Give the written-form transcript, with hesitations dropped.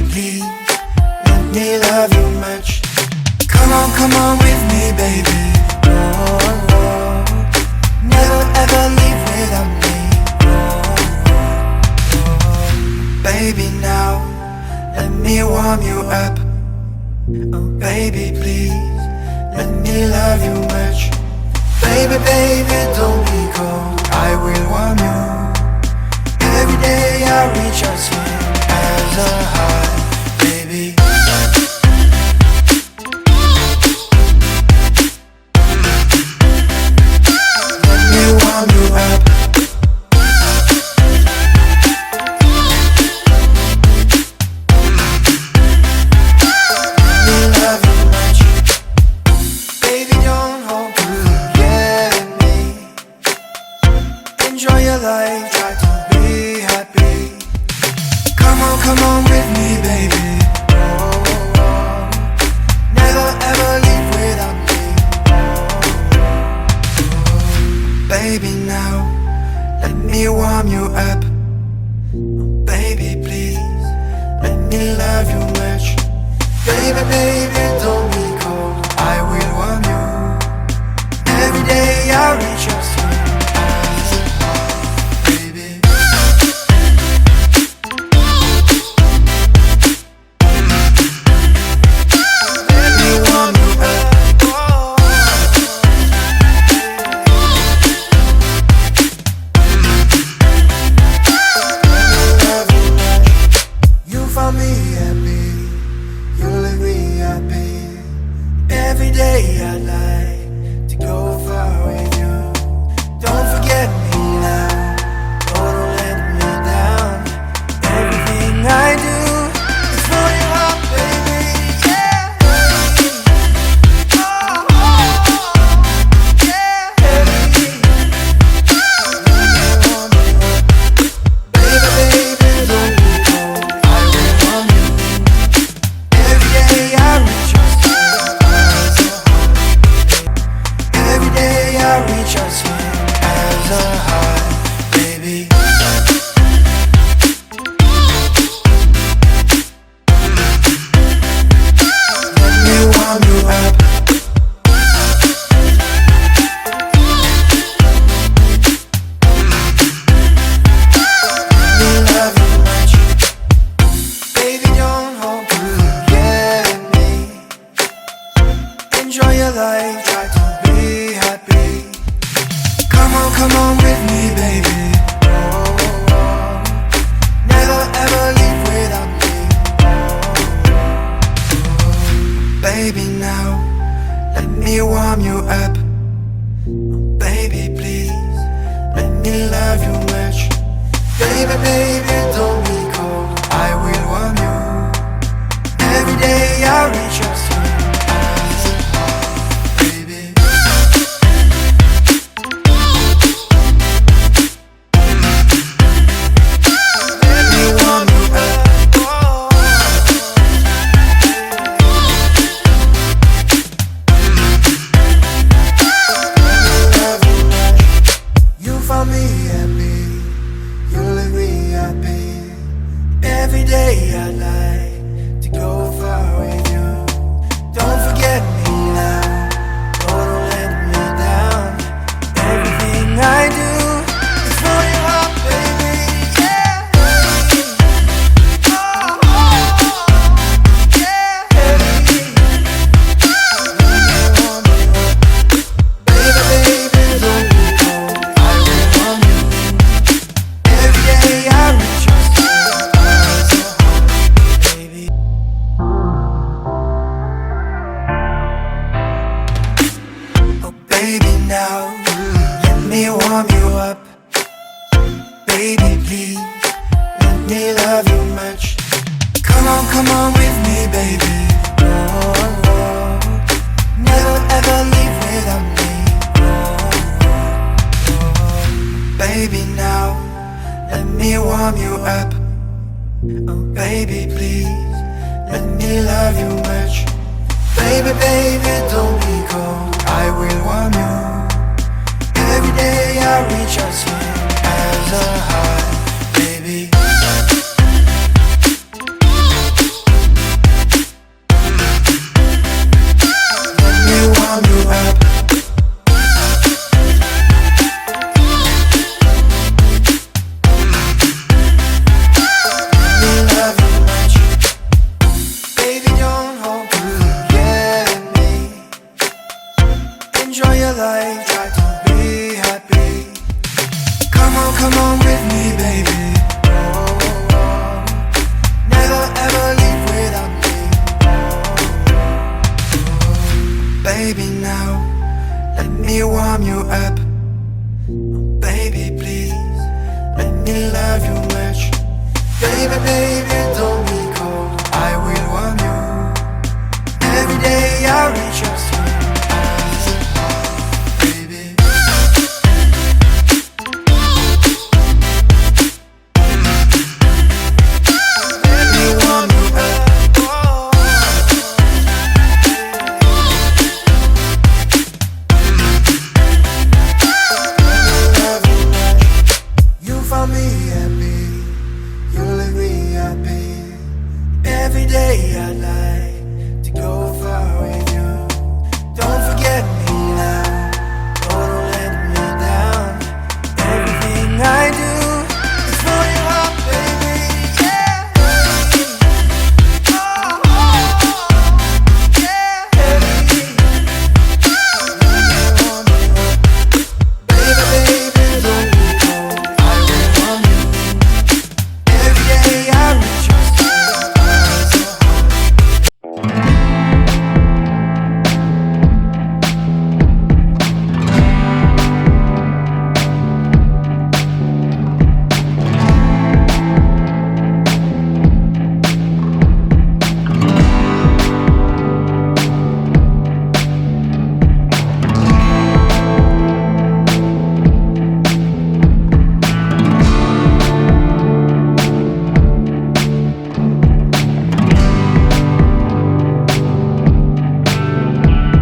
please, let me love you much. Come on with me, baby. Oh, oh. Never ever leave without me. Baby, now let me warm you up. Oh, baby, please, let me love you much. Baby, baby, don't be cold, I will warm you. Every day I reach out to you as a high, baby. Let me warm you up. Enjoy your life, try to be happy. Come on with me, baby. Oh, oh, oh. Never ever leave without me. Oh, baby, now let me warm you up. Oh, baby, please, let me love you much. Baby, baby, don't be cold, I will warm you. Every day I reach out to you. Every day I'd like to go far with you. Don't forget me now, don't let me down. Everything I do is for your heart, baby. Yeah, oh, oh, yeah, baby. Baby, baby, don't be cold, I will warm you. Every day I reach out to you. I reach out to you as a high, baby. Let me warm you up. Let me love you much. Baby, don't hold forget me. Enjoy your life, try to be happy. Come on with me, baby. Oh, oh, oh. Never ever leave without me. Oh, baby, now let me warm you up. Oh, baby, please, let me love you much. Baby, baby, don't be cold, I will warm you. Every day I reach out to you. Every day I'd like to go far with you. Don't forget me now, don't let me down. Everything I do is for your heart, baby. Yeah, oh, oh, yeah, baby. Baby, baby, don't be cold, I will warm you. Every day I reach out to you. Baby, now let me warm you up. Baby, please, let me love you much. Come on with me, baby. Oh, oh. Never ever leave without me. Oh, oh. Baby, now let me warm you up. Oh, baby, please, let me love you much. Baby, baby, don't be cold, I will warm you. Every day I reach out to you as a high, baby. every day I'd like to go